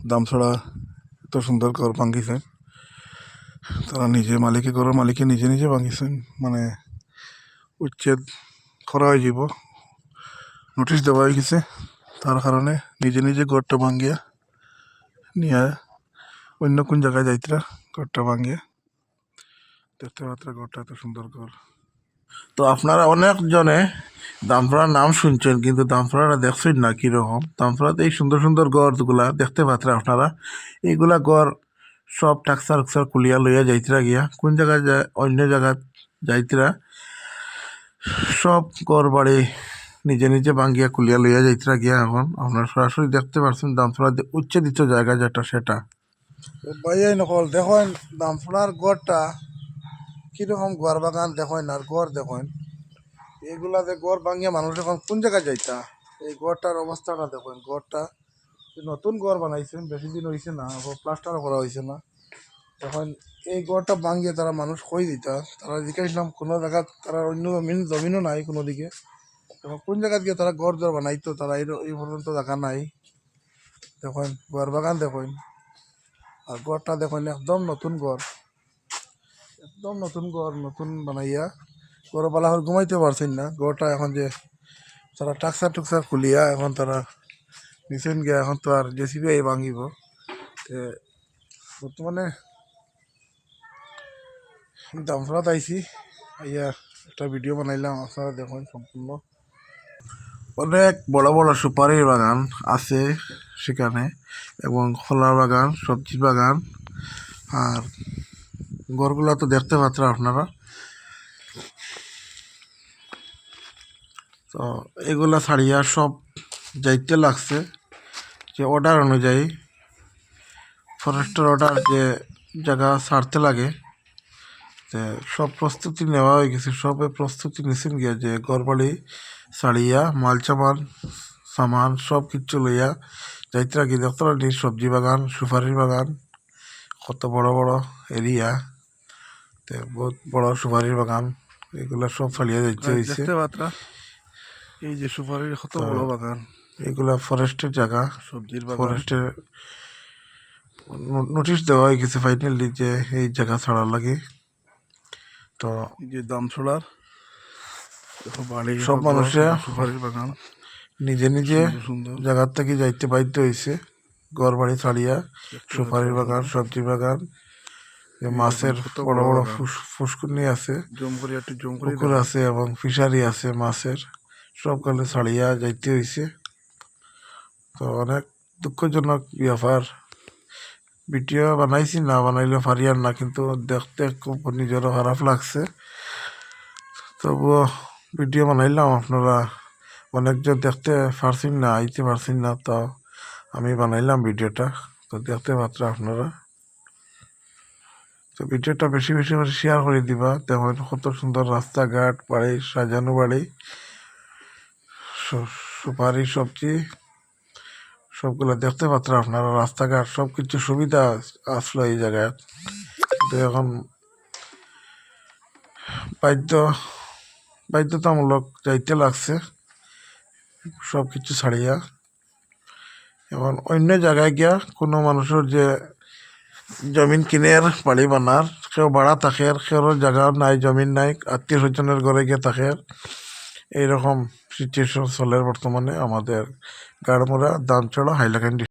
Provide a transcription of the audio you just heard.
দামছড়া এত সুন্দর ঘর ভাঙ্গিছেন তারা নিজে ঘরের মালিকে নিজে নিজে ভাঙ্গিছেন মানে উচ্ছেদ করা হয়ে যাব নোটিশ দেওয়া হয়ে গেছে তার কারণে নিজে নিজে ঘরটা ভাঙ্গিয়া নিয়ে অন্য কোন জায়গায় যাইতরা ঘরটা ভাঙ্গিয়া দেখতে পাত্রা ঘরটা এত সুন্দর ঘর। তো আপনারা অনেকজনে দামপাড়ার নাম শুনছেন কিন্তু দামপাড়াটা দেখছেন না কীরকম। দামপাড়াতে এই সুন্দর সুন্দর গড়গুলা দেখতে পাত্রা আপনারা এইগুলা গড় সব টাকসার উকসার কুলিয়া লইয়া যাইতরা গিয়া কোন জায়গায় অন্য জায়গা যাইতরা সব গড় বাড়ি নিজে নিজে ভাঙ্গিয়া কুলিয়া লইয়া যাইতরা গিয়া এখন আপনারা সরাসরি দেখতে পাচ্ছেন দামপাড়া উচ্ছেদিত জায়গা যেটা সেটা। ভাইয়াই নকল দেখেন দামপাড়ার গড়টা কীরকম গড় বাগান দেখেন আর গড় দেখেন এগুলাতে গড় ভাঙিয়া মানুষ এখন কোন জায়গায় যাইতা। এই গড়টার অবস্থাটা দেখেন গড়টা নতুন গড় বানাইছেন বেশি দিন হয়েছে না প্লাস্টারও করা হয়েছে না। এখন এই গড়টা ভাঙিয়ে তারা মানুষ কই দিতা তারা জিজ্ঞাসলাম কোনো জায়গা তারা অন্য জমিনও নাই কোনো দিকে এখন কোন জায়গা দিয়ে তারা গড় দর বানাইতো তারা এই পর্যন্ত জায়গা নাই। দেখেন গড় বাগান দেখেন আর গড়টা দেখেন একদম নতুন গড় একদম নতুন গড় নতুন বানাইয়া গড় বালাহর ঘুমাইতে পারছেন না। গড়টা এখন যে তারা টাকসার টুকসার খুলিয়া এখন তারা নিচেন গিয়া এখন তো আর জেসিবি এই ভাঙিব। বর্তমানে দামপাড়াত আইছি আইয়া একটা ভিডিও বানাইলাম আপনারা দেখুন সম্পূর্ণ। অনেক বড় বড় সুপারির বাগান আছে সেখানে এবং খোলা বাগান সবজির বাগান আর ঘরগুলা তো দেখতে পাচ্ছেন আপনারা। তো এগুলা ছাড়িয়া সব যাইতে লাগছে যে অর্ডার অনুযায়ী ফরেস্টের অর্ডার যে জায়গা ছাড়তে লাগে যে সব প্রস্তুতি নেওয়া হয়ে গেছে সবে প্রস্তুতি নিছেন গিয়া যে ঘরবাড়ি ছাড়িয়া মালচামান সামান সব কিছু লইয়া যাইতে লাগি দেখতে পারি সবজি বাগান সুপারির বাগান কত বড় বড় এরিয়া বহুত বড় সুপারির বাগান এগুলা সব ছাড়িয়া যাইতে হয়েছে। এই যে সুপারির কত বড় বাগান এগুলা ফরেস্টের জায়গা সবজির বাগান ফরেস্টের নোটিশ দেওয়া হয়ে গেছে ফাইনালি যে এই জায়গা ছাড়ার লাগে। তো যে দামছড়ার সব মানুষের সুপারির বাগান নিজে নিজে জায়গার থেকে যাইতে বাধ্য হয়েছে ঘর বাড়ি ছাড়িয়া সুপারির বাগান সবজি বাগান মাছের বড় বড় ফুসকুনি আছে পুকুর আছে এবং ফিশারি আছে মাছের সবগুলো ছাড়িয়া যাইতে হয়েছে। তো অনেক দুঃখজনক ব্যাপার ভিডিও বানাইছি না বানাইলে পারিয়ার না কিন্তু দেখতে খুব নিজেরও খারাপ লাগছে তবুও ভিডিও বানাইলাম আপনারা অনেকজন দেখতে পারছেন না আইতে পারছেন না তো আমি বানাইলাম ভিডিওটা তো দেখতে পাচ্ছেন আপনারা। তো ভিডিওটা বেশি বেশি করে শেয়ার করে দিবা তেমন কত সুন্দর রাস্তাঘাট বাড়ি সাজানো বাড়ি সুপারি সবজি সবগুলো দেখতে পাচ্ছেন আপনারা রাস্তাঘাট সব কিছু সুবিধা আসলো এই জায়গায়। কিন্তু এখন বাধ্যতামূলক যাইতে লাগছে সব কিছু ছাড়িয়া। এখন অন্য জায়গায় গিয়া কোনো মানুষের যে জমিন কিনের বাড়ি বানার কেউ ভাড়া থাকে কেউ জায়গা নাই জমিন নাই আত্মীয় স্বজনের ঘরে গিয়ে থাকে এইরকম সিচুয়েশন চলে বর্তমানে আমাদের গাড়মুড়া দামছড়া হাইলাকান্দি।